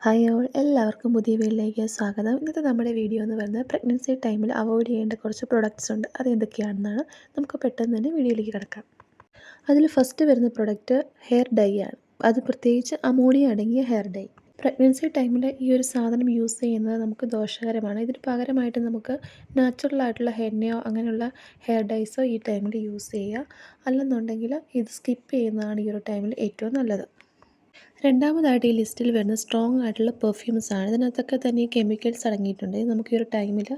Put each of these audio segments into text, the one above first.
Hi all എല്ലാവർക്കും പുതിയ വീഡിയോയിലേക്ക് സ്വാഗതം. ഇന്നത്തെ നമ്മുടെ വീഡിയോ എന്ന് പറയുന്നത് പ്രഗ്നൻസി ടൈമിൽ അവോയ്ഡ് ചെയ്യേണ്ട കുറച്ച് പ്രൊഡക്ട്സ് ഉണ്ട്. അത് എന്തൊക്കെയാണെന്നാണ്. നമുക്ക് പെട്ടെന്ന് തന്നെ വീഡിയോയിലേക്ക് കിടക്കാം. അതിൽ ഫസ്റ്റ് വരുന്ന പ്രൊഡക്റ്റ് ഹെയർ ഡൈ ആണ്. അത് പ്രത്യേകിച്ച് അമോണിയ അടങ്ങിയ ഹെയർ ഡൈ. പ്രഗ്നൻസി ടൈമിൽ ഈ ഒരു സാധനം യൂസ് ചെയ്യുന്നത് നമുക്ക് ദോഷകരമാണ്. ഇതിന് പകരമായിട്ട് നമുക്ക് നാച്ചുറൽ ആയിട്ടുള്ള ഹെന്നയോ അങ്ങനെയുള്ള ഹെയർ ഡൈസോ ഈ ടൈമിൽ യൂസ് ചെയ്യുക. അല്ലെന്നുണ്ടെങ്കിൽ ഇത് സ്കിപ്പ് ചെയ്യുന്നതാണ് ഈ ഒരു ടൈമിൽ ഏറ്റവും നല്ലത്. രണ്ടാമതായിട്ട് ഈ ലിസ്റ്റിൽ വരുന്ന സ്ട്രോങ് ആയിട്ടുള്ള പെർഫ്യൂംസാണ്. ഇതിനകത്തൊക്കെ തന്നെ ഈ കെമിക്കൽസ് അടങ്ങിയിട്ടുണ്ട്. ഇത് നമുക്ക് ഈ ഒരു ടൈമിൽ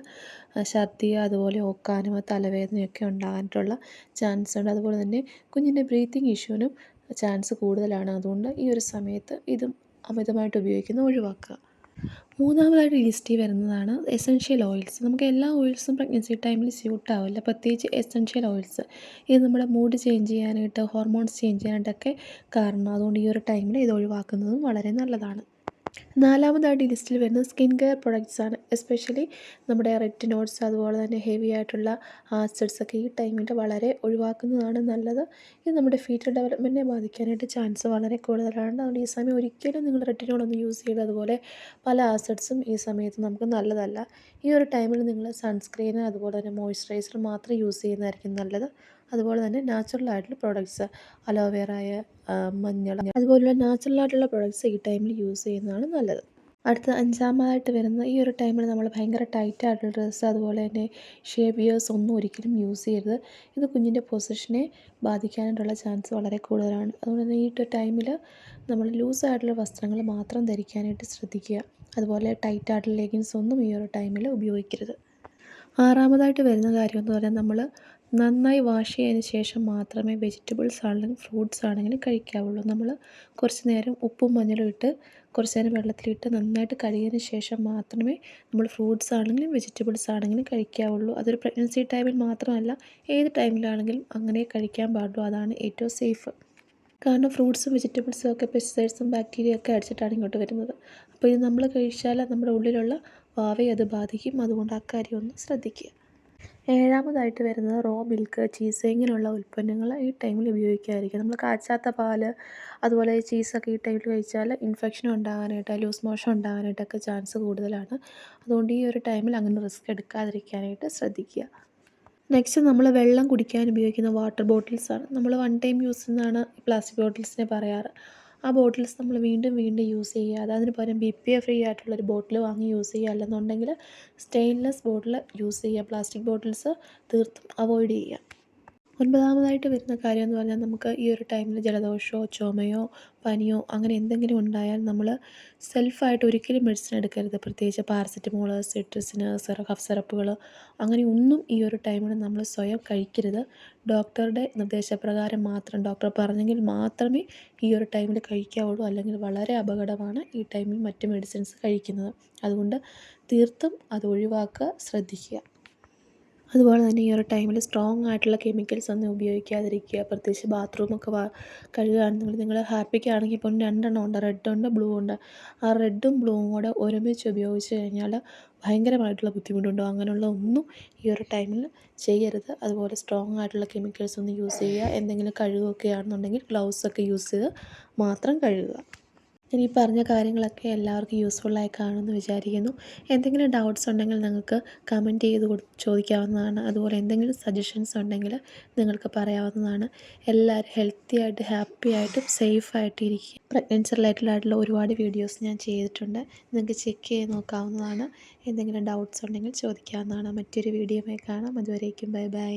ഛർദി അതുപോലെ ഓക്കാനം തലവേദനയൊക്കെ ഉണ്ടാകാനായിട്ടുള്ള ചാൻസ് ഉണ്ട്. അതുപോലെ തന്നെ കുഞ്ഞിൻ്റെ ബ്രീത്തിങ് ഇഷ്യൂവിനും ചാൻസ് കൂടുതലാണ്. അതുകൊണ്ട് ഈ ഒരു സമയത്ത് ഇതും അമിതമായിട്ട് ഉപയോഗിക്കുന്നത് ഒഴിവാക്കുക. മൂന്നാമതായിട്ട് ലിസ്റ്റിൽ വരുന്നതാണ് എസൻഷ്യൽ ഓയിൽസ്. നമുക്ക് എല്ലാ ഓയിൽസും പ്രഗ്നൻസി ടൈമിൽ സ്യൂട്ട് ആവില്ല. പ്രത്യേകിച്ച് എസൻഷ്യൽ ഓയിൽസ് ഇത് നമ്മുടെ മൂഡ് ചേഞ്ച് ചെയ്യാനായിട്ട് ഹോർമോൺസ് ചേഞ്ച് ചെയ്യാനായിട്ടൊക്കെ കാരണം. അതുകൊണ്ട് ഈ ഒരു ടൈമിൽ ഇത് ഒഴിവാക്കുന്നതും വളരെ നല്ലതാണ്. നാലാമതായിട്ട് ഈ ലിസ്റ്റിൽ വരുന്നത് സ്കിൻ കെയർ പ്രൊഡക്ട്സ് ആണ്. എസ്പെഷ്യലി നമ്മുടെ റെറ്റിനോയിഡ്സ് അതുപോലെ തന്നെ ഹെവി ആയിട്ടുള്ള ആസിഡ്സൊക്കെ ഈ ടൈമിൽ വളരെ ഒഴിവാക്കുന്നതാണ് നല്ലത്. ഇത് നമ്മുടെ ഫീറ്റൽ ഡെവലപ്മെൻറ്റിനെ ബാധിക്കാനായിട്ട് ചാൻസ് വളരെ കൂടുതലാണ്. അതുകൊണ്ട് ഈ സമയം ഒരിക്കലും നിങ്ങൾ റെറ്റിനോളൊന്നും യൂസ് ചെയ്യില്ല. അതുപോലെ പല ആസിഡ്സും ഈ സമയത്ത് നമുക്ക് നല്ലതല്ല. ഈ ഒരു ടൈമിൽ നിങ്ങൾ സൺസ്ക്രീന് അതുപോലെ തന്നെ മോയ്സ്ചറൈസർ മാത്രം യൂസ് ചെയ്യുന്നതായിരിക്കും നല്ലത്. അതുപോലെ തന്നെ നാച്ചുറൽ ആയിട്ടുള്ള പ്രോഡക്ട്സ് അലോവേറായ മഞ്ഞൾ അതുപോലുള്ള നാച്ചുറൽ ആയിട്ടുള്ള പ്രോഡക്ട്സ് ഈ ടൈമിൽ യൂസ് ചെയ്യുന്നതാണ് നല്ലത്. അടുത്ത അഞ്ചാമതായിട്ട് വരുന്ന ഈ ഒരു ടൈമിൽ നമ്മൾ ഭയങ്കര ടൈറ്റ് ആയിട്ടുള്ള ഡ്രസ്സ് അതുപോലെ തന്നെ ഷേവിയേഴ്സ് ഒന്നും ഒരിക്കലും യൂസ് ചെയ്യരുത്. ഇത് കുഞ്ഞിൻ്റെ പൊസിഷനെ ബാധിക്കാനായിട്ടുള്ള ചാൻസ് വളരെ കൂടുതലാണ്. അതുകൊണ്ട് തന്നെ ഈ ടൈമിൽ നമ്മൾ ലൂസായിട്ടുള്ള വസ്ത്രങ്ങൾ മാത്രം ധരിക്കാനായിട്ട് ശ്രദ്ധിക്കുക. അതുപോലെ ടൈറ്റ് ആയിട്ടുള്ള ലെഗിൻസ് ഒന്നും ഈ ഒരു ടൈമിൽ ഉപയോഗിക്കരുത്. ആറാമതായിട്ട് വരുന്ന കാര്യം എന്ന് പറഞ്ഞാൽ നമ്മൾ നന്നായി വാഷ് ചെയ്തതിന് ശേഷം മാത്രമേ വെജിറ്റബിൾസ് ആണെങ്കിലും ഫ്രൂട്ട്സ് ആണെങ്കിലും കഴിക്കാവുള്ളൂ. നമ്മൾ കുറച്ച് നേരം ഉപ്പും മഞ്ഞളും ഇട്ട് കുറച്ച് നേരം വെള്ളത്തിലിട്ട് നന്നായിട്ട് കഴുകിയതിന് ശേഷം മാത്രമേ നമ്മൾ ഫ്രൂട്ട്സ് ആണെങ്കിലും വെജിറ്റബിൾസ് ആണെങ്കിലും കഴിക്കാവുള്ളൂ. അതൊരു പ്രഗ്നൻസി ടൈമിൽ മാത്രമല്ല ഏത് ടൈമിലാണെങ്കിലും അങ്ങനെ കഴിക്കാൻ പാടുള്ളൂ. അതാണ് ഏറ്റവും സേഫ്. കാരണം ഫ്രൂട്ട്സും വെജിറ്റബിൾസും ഒക്കെ പെസ്റ്റിസൈഡ്സും ബാക്ടീരിയ ഒക്കെ അടിച്ചിട്ടാണ് ഇങ്ങോട്ട് വരുന്നത്. അപ്പോൾ ഇത് നമ്മൾ കഴിച്ചാൽ നമ്മുടെ ഉള്ളിലുള്ള വാവയെ അത് ബാധിക്കും. അതുകൊണ്ട് അക്കാര്യം ഒന്ന് ശ്രദ്ധിക്കുക. ഏഴാമതായിട്ട് വരുന്നത് റോ മിൽക്ക് ചീസ് ഇങ്ങനെയുള്ള ഉൽപ്പന്നങ്ങൾ ഈ ടൈമിൽ ഉപയോഗിക്കാതിരിക്കുക. നമ്മൾ കാച്ചാത്ത പാല് അതുപോലെ ചീസൊക്കെ ഈ ടൈമിൽ കഴിച്ചാൽ ഇൻഫെക്ഷൻ ഉണ്ടാകാനായിട്ട് ലൂസ് മോഷൻ ഉണ്ടാകാനായിട്ടൊക്കെ ചാൻസ് കൂടുതലാണ്. അതുകൊണ്ട് ഈ ഒരു ടൈമിൽ അങ്ങനെ റിസ്ക് എടുക്കാതിരിക്കാനായിട്ട് ശ്രദ്ധിക്കുക. നെക്സ്റ്റ് നമ്മൾ വെള്ളം കുടിക്കാൻ ഉപയോഗിക്കുന്ന വാട്ടർ ബോട്ടിൽസാണ്. നമ്മൾ വൺ ടൈം യൂസ് എന്നാണ് പ്ലാസ്റ്റിക് ബോട്ടിൽസിനെ പറയാറ്. ആ ബോട്ടിൽസ് നമ്മൾ വീണ്ടും വീണ്ടും യൂസ് ചെയ്യുക. അതിന് പകരം BPA ഫ്രീ ആയിട്ടുള്ളൊരു ബോട്ടിൽ വാങ്ങി യൂസ് ചെയ്യുക. അല്ലെന്നുണ്ടെങ്കിൽ സ്റ്റെയിൻലെസ് ബോട്ടിൽ യൂസ് ചെയ്യുക. പ്ലാസ്റ്റിക് ബോട്ടിൽസ് തീർത്തും അവോയ്ഡ് ചെയ്യുക. ഒൻപതാമതായിട്ട് വരുന്ന കാര്യം എന്ന് പറഞ്ഞാൽ നമുക്ക് ഈ ഒരു ടൈമിൽ ജലദോഷമോ ചുമയോ പനിയോ അങ്ങനെ എന്തെങ്കിലും ഉണ്ടായാൽ നമ്മൾ സെൽഫായിട്ട് ഒരിക്കലും മെഡിസിൻ എടുക്കരുത്. പ്രത്യേകിച്ച് പാരസെറ്റമോൾ സിട്രസിന് കഫ് സിറപ്പുകൾ അങ്ങനെ ഒന്നും ഈ ഒരു ടൈമിൽ നമ്മൾ സ്വയം കഴിക്കരുത്. ഡോക്ടറുടെ നിർദ്ദേശപ്രകാരം മാത്രം ഡോക്ടർ പറഞ്ഞെങ്കിൽ മാത്രമേ ഈ ഒരു ടൈമിൽ കഴിക്കാവുള്ളൂ. അല്ലെങ്കിൽ വളരെ അപകടമാണ് ഈ ടൈമിൽ മറ്റ് മെഡിസിൻസ് കഴിക്കുന്നത്. അതുകൊണ്ട് തീർത്തും അത് ഒഴിവാക്കുക, ശ്രദ്ധിക്കുക. അതുപോലെ തന്നെ ഈ ഒരു ടൈമിൽ സ്ട്രോങ് ആയിട്ടുള്ള കെമിക്കൽസ് ഒന്നും ഉപയോഗിക്കാതിരിക്കുക. പ്രത്യേകിച്ച് ബാത്റൂമൊക്കെ കഴുകുകയാണെന്നുണ്ടെങ്കിൽ നിങ്ങൾ ഹാപ്പിക്കാണെങ്കിൽ ഇപ്പം 2 ഉണ്ട്, റെഡ് ഉണ്ട്, ബ്ലൂ ഉണ്ട്. ആ റെഡും ബ്ലൂവും കൂടെ ഒരുമിച്ച് ഉപയോഗിച്ച് കഴിഞ്ഞാൽ ഭയങ്കരമായിട്ടുള്ള ബുദ്ധിമുട്ടുണ്ടാകും. അങ്ങനെയുള്ള ഒന്നും ഈ ഒരു ടൈമിൽ ചെയ്യരുത്. അതുപോലെ സ്ട്രോങ് ആയിട്ടുള്ള കെമിക്കൽസ് ഒന്നും യൂസ് ചെയ്യുക. എന്തെങ്കിലും കഴുകുകയൊക്കെ ആണെന്നുണ്ടെങ്കിൽ ഗ്ലൗസൊക്കെ യൂസ് ചെയ്ത് മാത്രം കഴുകുക. ഇനി പറഞ്ഞ കാര്യങ്ങളൊക്കെ എല്ലാവർക്കും യൂസ്ഫുള്ളായി കാണുമെന്ന് വിചാരിക്കുന്നു. എന്തെങ്കിലും ഡൗട്ട്സ് ഉണ്ടെങ്കിൽ നിങ്ങൾക്ക് കമൻറ്റ് ചെയ്ത് ചോദിക്കാവുന്നതാണ്. അതുപോലെ എന്തെങ്കിലും സജഷൻസ് ഉണ്ടെങ്കിൽ നിങ്ങൾക്ക് പറയാവുന്നതാണ്. എല്ലാവരും ഹെൽത്തി ആയിട്ട് ഹാപ്പി ആയിട്ടും സേഫായിട്ട് ഇരിക്കുക. പ്രഗ്നൻസി റിലേറ്റഡ് ഒരുപാട് വീഡിയോസ് ഞാൻ ചെയ്തിട്ടുണ്ട്. നിങ്ങൾക്ക് ചെക്ക് ചെയ്ത് നോക്കാവുന്നതാണ്. എന്തെങ്കിലും ഡൗട്ട്സ് ഉണ്ടെങ്കിൽ ചോദിക്കാവുന്നതാണ്. മറ്റൊരു വീഡിയോയുമായി കാണാം. അതുവരേക്കും ബൈ ബൈ.